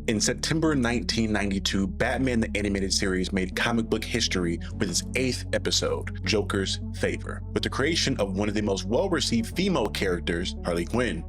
In September 1992, Batman the Animated Series made comic book history with its 8th episode, Joker's Favor, with the creation of one of the most well-received female characters, Harley Quinn.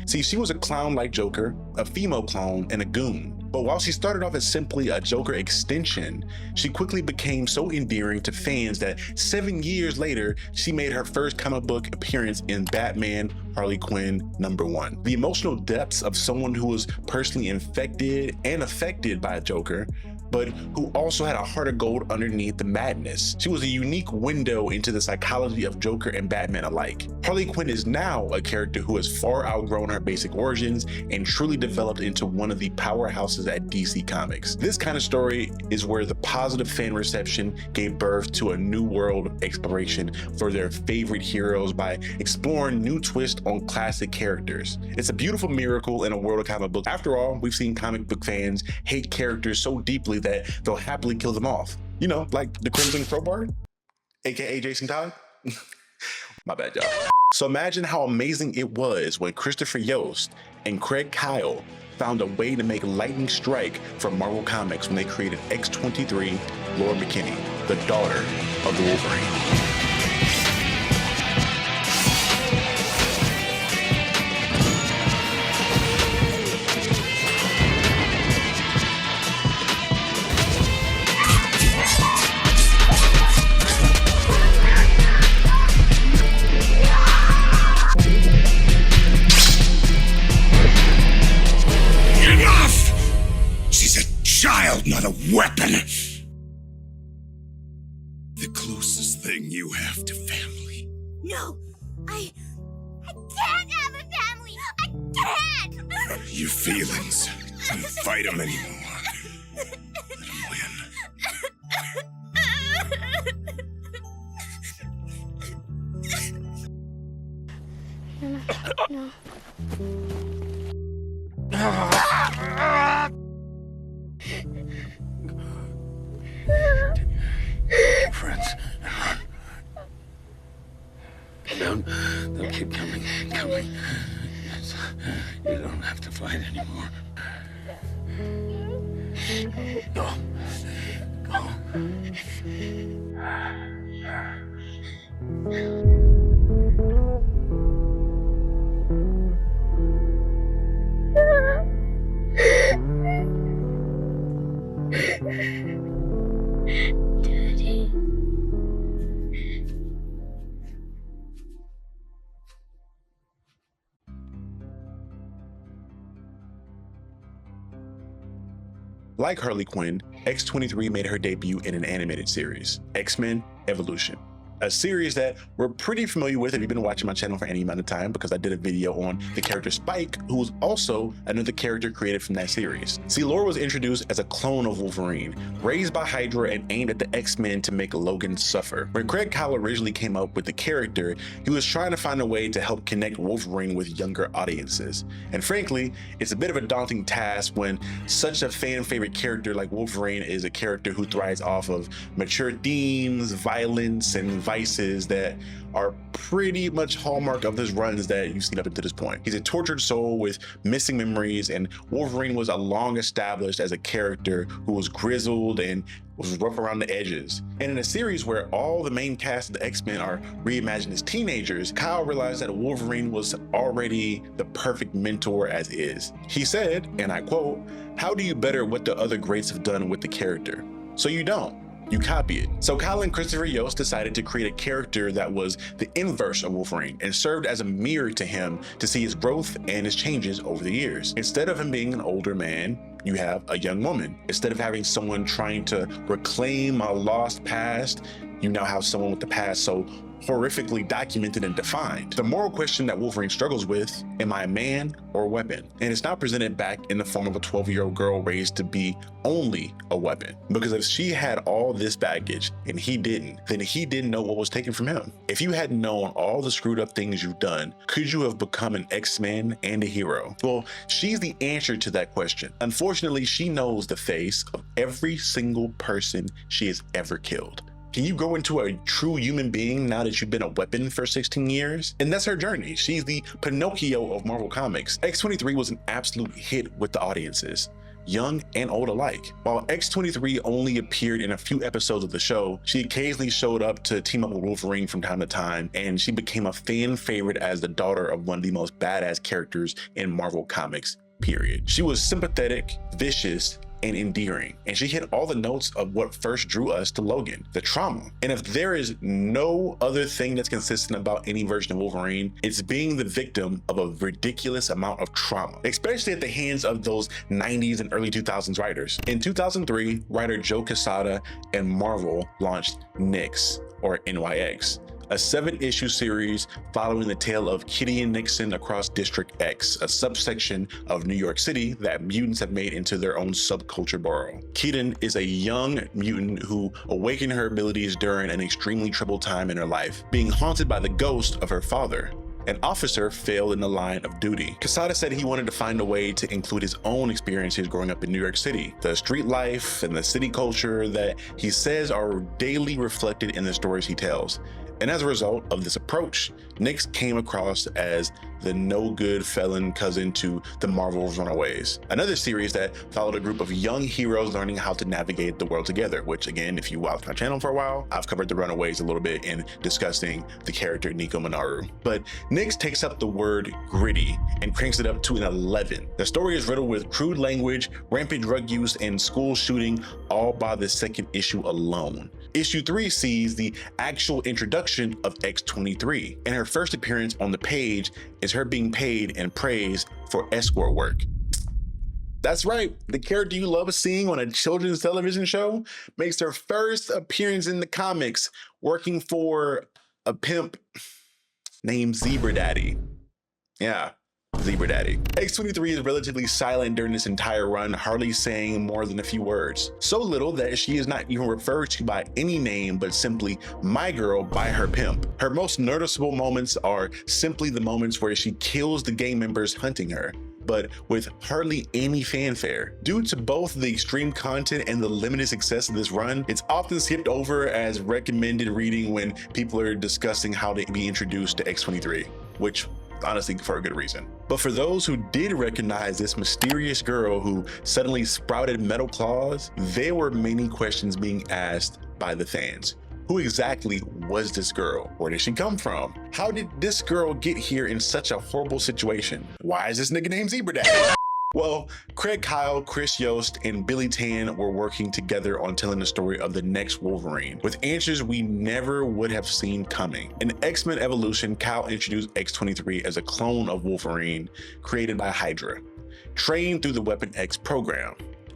See, she was a clown like Joker, a female clone, and a goon. But while she started off as simply a Joker extension, she quickly became so endearing to fans that 7 years later, she made her first comic book appearance in Batman Harley Quinn #1. The emotional depths of someone who was personally infected and affected by Joker, but who also had a heart of gold underneath the madness. She was a unique window into the psychology of Joker and Batman alike. Harley Quinn is now a character who has far outgrown her basic origins and truly developed into one of the powerhouses at DC Comics. This kind of story is where the positive fan reception gave birth to a new world of exploration for their favorite heroes by exploring new twists on classic characters. It's a beautiful miracle in a world of comic books. After all, we've seen comic book fans hate characters so deeply that they'll happily kill them off. You know, like the Crimson Crowbar, aka Jason Todd. My bad, y'all. So imagine how amazing it was when Christopher Yost and Craig Kyle found a way to make lightning strike from Marvel Comics when they created X-23, Laura Kinney, the daughter of the Wolverine. Not a weapon. The closest thing you have to family. No, I can't have a family. I can't. Your feelings. Don't fight them anymore. Let them win. No. Friends, and run. They'll keep coming and coming. You don't have to fight anymore. Go. Like Harley Quinn, X-23 made her debut in an animated series, X-Men Evolution, a series that we're pretty familiar with if you've been watching my channel for any amount of time, because I did a video on the character Spike, who was also another character created from that series. See, Laura was introduced as a clone of Wolverine, raised by Hydra and aimed at the X-Men to make Logan suffer. When Craig Kyle originally came up with the character, he was trying to find a way to help connect Wolverine with younger audiences. And frankly, it's a bit of a daunting task when such a fan favorite character like Wolverine is a character who thrives off of mature themes, violence, and vices that are pretty much hallmark of his runs that you've seen up until this point. He's a tortured soul with missing memories, and Wolverine was a long established as a character who was grizzled and was rough around the edges. And in a series where all the main cast of the X-Men are reimagined as teenagers, Kyle realized that Wolverine was already the perfect mentor as is. He said, and I quote, "How do you better what the other greats have done with the character? So you don't. You copy it." So Kyle and Christopher Yost decided to create a character that was the inverse of Wolverine and served as a mirror to him to see his growth and his changes over the years. Instead of him being an older man, you have a young woman. Instead of having someone trying to reclaim a lost past, you now have someone with the past so horrifically documented and defined. The moral question that Wolverine struggles with, am I a man or a weapon? And it's not presented back in the form of a 12-year-old girl raised to be only a weapon. Because if she had all this baggage and he didn't, then he didn't know what was taken from him. If you hadn't known all the screwed up things you've done, could you have become an X-Man and a hero? Well, she's the answer to that question. Unfortunately, she knows the face of every single person she has ever killed. Can you grow into a true human being now that you've been a weapon for 16 years? And that's her journey. She's the Pinocchio of Marvel Comics. X-23 was an absolute hit with the audiences. young and old alike. While X-23 only appeared in a few episodes of the show, she occasionally showed up to team up with Wolverine from time to time, and she became a fan favorite as the daughter of one of the most badass characters in Marvel Comics, period. She was sympathetic, vicious, and endearing, and she hit all the notes of what first drew us to Logan, the trauma. And if there is no other thing that's consistent about any version of Wolverine, it's being the victim of a ridiculous amount of trauma, especially at the hands of those 90s and early 2000s writers. In 2003, writer Joe Quesada and Marvel launched NYX, or NYX, a 7-issue series following the tale of Kitty and Nixon across District X, a subsection of New York City that mutants have made into their own subculture borough. Keaton is a young mutant who awakened her abilities during an extremely troubled time in her life, being haunted by the ghost of her father. An officer failed in the line of duty. Quesada said he wanted to find a way to include his own experiences growing up in New York City, the street life and the city culture that he says are daily reflected in the stories he tells. And as a result of this approach, NYX came across as the no-good felon cousin to the Marvel's Runaways, another series that followed a group of young heroes learning how to navigate the world together, which again, if you watch my channel for a while, I've covered the Runaways a little bit in discussing the character Nico Minoru. But NYX takes up the word gritty and cranks it up to an 11. The story is riddled with crude language, rampant drug use, and school shooting, all by the second issue alone. Issue 3 sees the actual introduction of X-23, and her first appearance on the page is her being paid and praised for escort work. That's right, the character you love seeing on a children's television show makes her first appearance in the comics working for a pimp named Zebra Daddy. Yeah, Zebra Daddy. X-23 is relatively silent during this entire run, hardly saying more than a few words. So little that she is not even referred to by any name, but simply my girl by her pimp. Her most noticeable moments are simply the moments where she kills the gang members hunting her, but with hardly any fanfare. Due to both the extreme content and the limited success of this run, it's often skipped over as recommended reading when people are discussing how to be introduced to X-23, which honestly for a good reason. But for those who did recognize this mysterious girl who suddenly sprouted metal claws, there were many questions being asked by the fans. Who exactly was this girl? Where did she come from? How did this girl get here in such a horrible situation? Why is this nigga named Zebra Daddy? Well, Craig Kyle, Chris Yost, and Billy Tan were working together on telling the story of the next Wolverine, with answers we never would have seen coming. In X-Men Evolution, Kyle introduced X-23 as a clone of Wolverine created by Hydra, trained through the Weapon X program,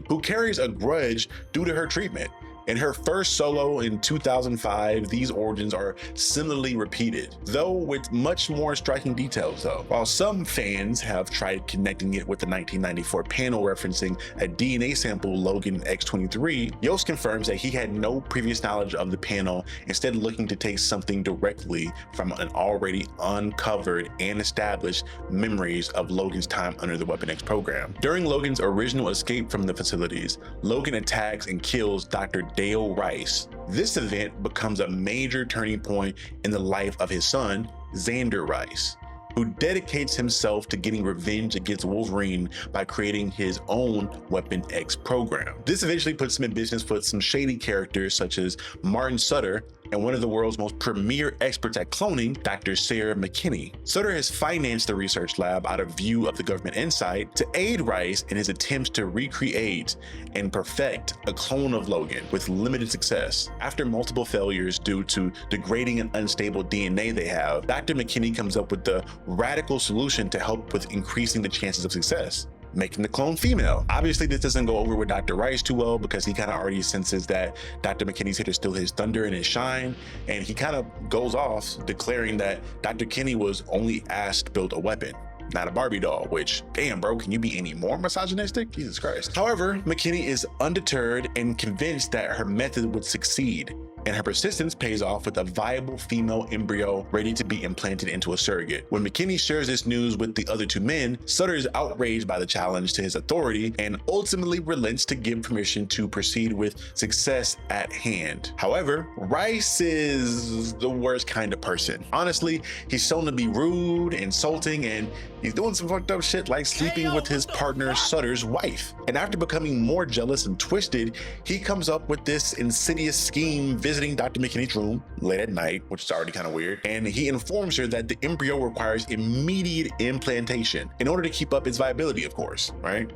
who carries a grudge due to her treatment. In her first solo in 2005, these origins are similarly repeated, though with much more striking details though. While some fans have tried connecting it with the 1994 panel referencing a DNA sample Logan X-23, Yost confirms that he had no previous knowledge of the panel, instead looking to take something directly from an already uncovered and established memories of Logan's time under the Weapon X program. During Logan's original escape from the facilities, Logan attacks and kills Dr. Dale Rice. This event becomes a major turning point in the life of his son, Xander Rice, who dedicates himself to getting revenge against Wolverine by creating his own Weapon X program. This eventually puts him in business with some shady characters such as Martin Sutter and one of the world's most premier experts at cloning, Dr. Sarah McKinney. Sutter has financed the research lab out of view of the government insight to aid Rice in his attempts to recreate and perfect a clone of Logan with limited success. After multiple failures due to degrading and unstable DNA they have, Dr. McKinney comes up with the radical solution to help with increasing the chances of success: making the clone female. Obviously, this doesn't go over with Dr. Rice too well because he kind of already senses that Dr. McKinney's here to steal his thunder and his shine, and he kind of goes off declaring that Dr. Kinney was only asked to build a weapon, not a Barbie doll, which, damn bro, can you be any more misogynistic? Jesus Christ. However, McKinney is undeterred and convinced that her method would succeed. and her persistence pays off with a viable female embryo ready to be implanted into a surrogate. When McKinney shares this news with the other two men, Sutter is outraged by the challenge to his authority and ultimately relents to give permission to proceed with success at hand. However, Rice is the worst kind of person. Honestly, he's shown to be rude, insulting, and he's doing some fucked up shit like sleeping with his partner Sutter's wife. And after becoming more jealous and twisted, he comes up with this insidious scheme visiting Dr. McKinney's room late at night, which is already kind of weird, and he informs her that the embryo requires immediate implantation in order to keep up its viability, of course, right?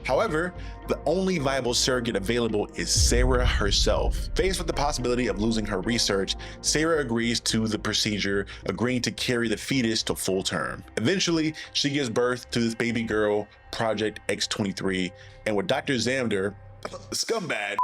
However, the only viable surrogate available is Sarah herself. Faced with the possibility of losing her research, Sarah agrees to the procedure, agreeing to carry the fetus to full term. Eventually, she gives birth to this baby girl, Project X-23, and with Dr. Xander, scumbag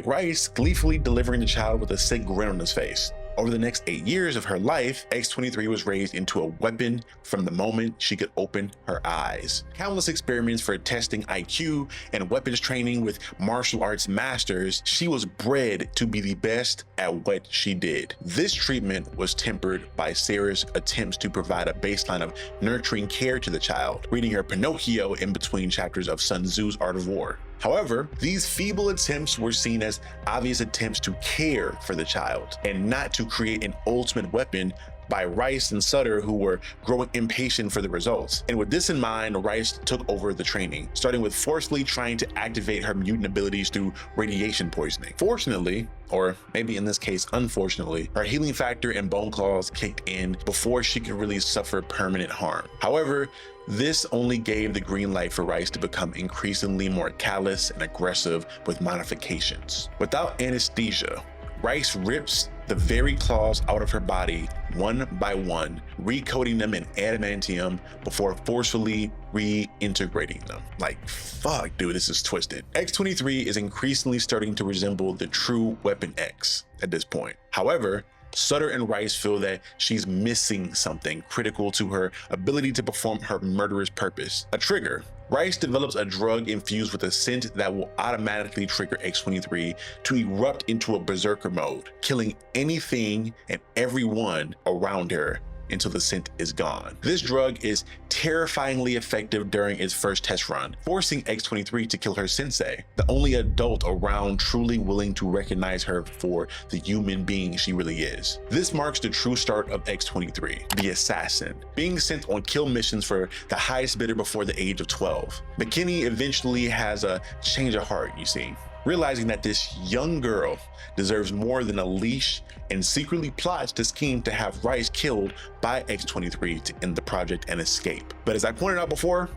Rice, gleefully delivering the child with a sick grin on his face. Over the next 8 years of her life, X-23 was raised into a weapon from the moment she could open her eyes. Countless experiments for testing IQ and weapons training with martial arts masters, she was bred to be the best at what she did. This treatment was tempered by Sarah's attempts to provide a baseline of nurturing care to the child, reading her Pinocchio in between chapters of Sun Tzu's Art of War. However, these feeble attempts were seen as obvious attempts to care for the child and not to create an ultimate weapon by Rice and Sutter, who were growing impatient for the results. And with this in mind, Rice took over the training, starting with forcefully trying to activate her mutant abilities through radiation poisoning. Fortunately, or maybe in this case, unfortunately, her healing factor and bone claws kicked in before she could really suffer permanent harm. However, this only gave the green light for Rice to become increasingly more callous and aggressive with modifications. Without anesthesia, Rice rips the very claws out of her body one by one, recoding them in adamantium before forcefully reintegrating them. Like, fuck, dude, this is twisted. X-23 is increasingly starting to resemble the true Weapon X at this point. However, Sutter and Rice feel that she's missing something critical to her ability to perform her murderous purpose: a trigger. Rice develops a drug infused with a scent that will automatically trigger X-23 to erupt into a berserker mode, killing anything and everyone around her until the scent is gone. This drug is terrifyingly effective during its first test run, forcing X-23 to kill her sensei, the only adult around truly willing to recognize her for the human being she really is. This marks the true start of X-23, the assassin, being sent on kill missions for the highest bidder before the age of 12. McKinney eventually has a change of heart, you see, realizing that this young girl deserves more than a leash and secretly plots to scheme to have Rice killed by X-23 to end the project and escape. But as I pointed out before,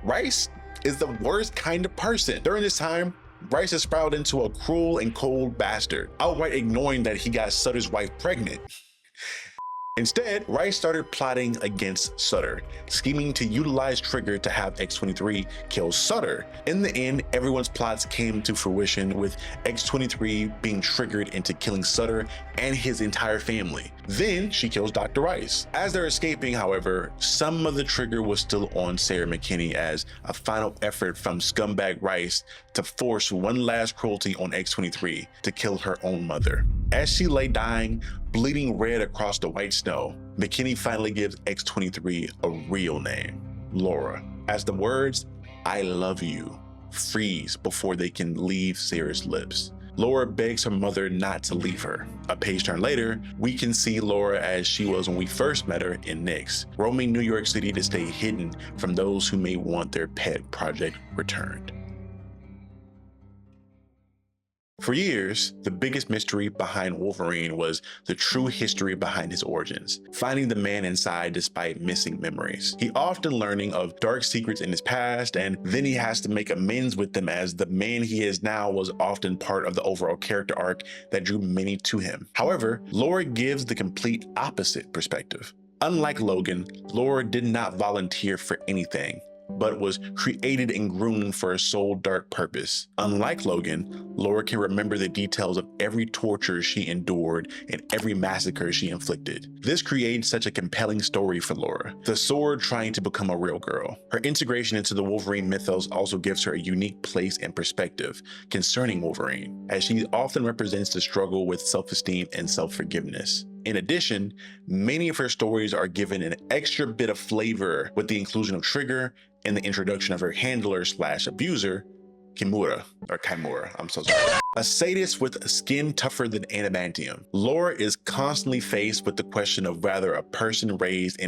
Rice is the worst kind of person. During this time, Rice has sprouted into a cruel and cold bastard, outright ignoring that he got Sutter's wife pregnant. Instead, Rice started plotting against Sutter, scheming to utilize Trigger to have X-23 kill Sutter. In the end, everyone's plots came to fruition, with X-23 being triggered into killing Sutter and his entire family. Then she kills Dr. Rice. As they're escaping, however, some of the trigger was still on Sarah McKinney as a final effort from scumbag Rice to force one last cruelty on X-23 to kill her own mother. As she lay dying, bleeding red across the white snow, McKinney finally gives X-23 a real name, Laura, as the words, "I love you," freeze before they can leave Sarah's lips. Laura begs her mother not to leave her. A page turn later, we can see Laura as she was when we first met her in Nyx, roaming New York City to stay hidden from those who may want their pet project returned. For years, the biggest mystery behind Wolverine was the true history behind his origins, finding the man inside despite missing memories. He often learning of dark secrets in his past, and then he has to make amends with them, as the man he is now was often part of the overall character arc that drew many to him. However, Laura gives the complete opposite perspective. Unlike Logan, Laura did not volunteer for anything. but was created and groomed for a sole dark purpose. Unlike Logan, Laura can remember the details of every torture she endured and every massacre she inflicted. This creates such a compelling story for Laura, the sword trying to become a real girl. Her integration into the Wolverine mythos also gives her a unique place and perspective concerning Wolverine, as she often represents the struggle with self-esteem and self-forgiveness. In addition, many of her stories are given an extra bit of flavor with the inclusion of Trigger and the introduction of her handler/abuser, Kimura, I'm so sorry. A sadist with a skin tougher than adamantium, Laura is constantly faced with the question of whether a person raised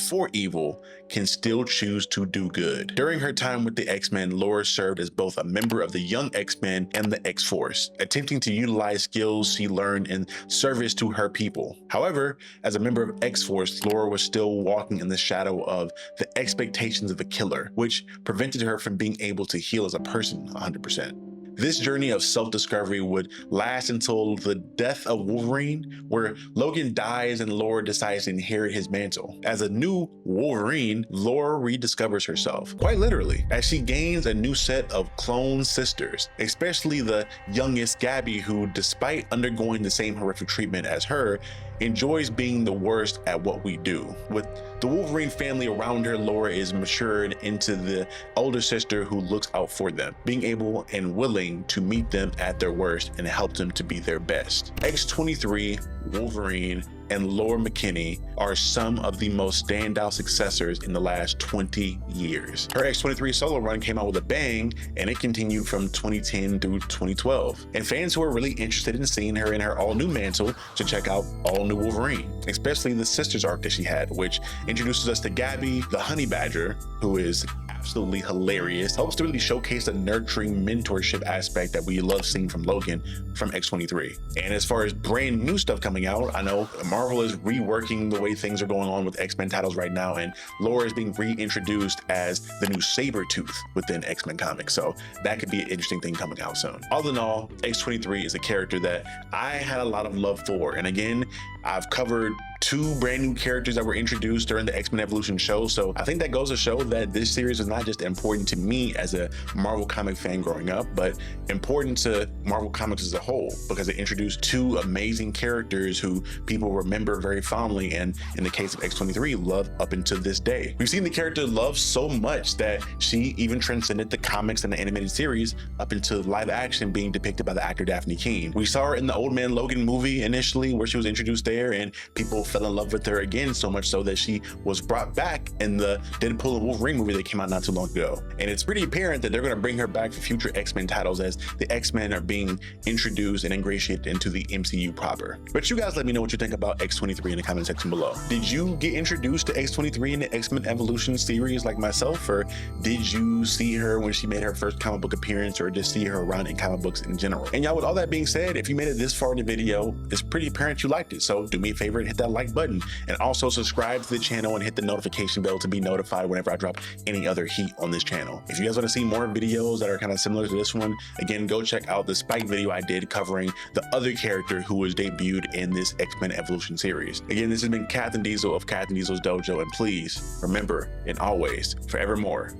for evil, can still choose to do good. During her time with the X-Men, Laura served as both a member of the Young X-Men and the X-Force, attempting to utilize skills she learned in service to her people. However, as a member of X-Force, Laura was still walking in the shadow of the expectations of a killer, which prevented her from being able to heal as a person 100%. This journey of self-discovery would last until the death of Wolverine, where Logan dies and Laura decides to inherit his mantle. As a new Wolverine, Laura rediscovers herself, quite literally, as she gains a new set of clone sisters, especially the youngest Gabby, who, despite undergoing the same horrific treatment as her, enjoys being the worst at what we do. With the Wolverine family around her, Laura is matured into the older sister who looks out for them, being able and willing to meet them at their worst and help them to be their best. X-23, Wolverine, and Laura Kinney are some of the most standout successors in the last 20 years. Her X-23 solo run came out with a bang, and it continued from 2010 through 2012. And fans who are really interested in seeing her in her all-new mantle should check out All New Wolverine, especially the sisters arc that she had, which introduces us to Gabby, the Honey Badger, who is absolutely hilarious, helps to really showcase the nurturing mentorship aspect that we love seeing from Logan from X-23. And as far as brand new stuff coming out, I know Marvel is reworking the way things are going on with X-Men titles right now, and Laura is being reintroduced as the new Sabretooth within X-Men comics, so that could be an interesting thing coming out soon. All in all, X-23 is a character that I had a lot of love for, and again, I've covered 2 brand new characters that were introduced during the X-Men Evolution show, so I think that goes to show that this series is not just important to me as a Marvel comic fan growing up, but important to Marvel Comics as a whole, because it introduced 2 amazing characters who people remember very fondly, and in the case of X-23, love up until this day. We've seen the character loved so much that she even transcended the comics and the animated series up until live action being depicted by the actor Daphne Keane. We saw her in the Old Man Logan movie initially, where she was introduced there, and people fell in love with her again, so much so that she was brought back in the Deadpool and Wolverine movie that came out not too long ago. And it's pretty apparent that they're going to bring her back for future X-Men titles as the X-Men are being introduced and ingratiated into the MCU proper. But you guys let me know what you think about X-23 in the comment section below. Did you get introduced to X-23 in the X-Men Evolution series like myself, or did you see her when she made her first comic book appearance, or just see her around in comic books in general? And y'all, with all that being said, if you made it this far in the video, it's pretty apparent you liked it, so do me a favor and hit that like button, and also subscribe to the channel and hit the notification bell to be notified whenever I drop any other heat on this channel. If you guys want to see more videos that are kind of similar to this one, again, go check out the Spike video I did covering the other character who was debuted in this X-Men Evolution series. Again, this has been Captain Diesel of Captain Diesel's Dojo, and please remember, and always, forevermore,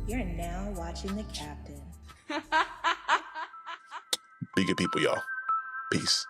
You're now watching the Captain. be good people, y'all. Peace.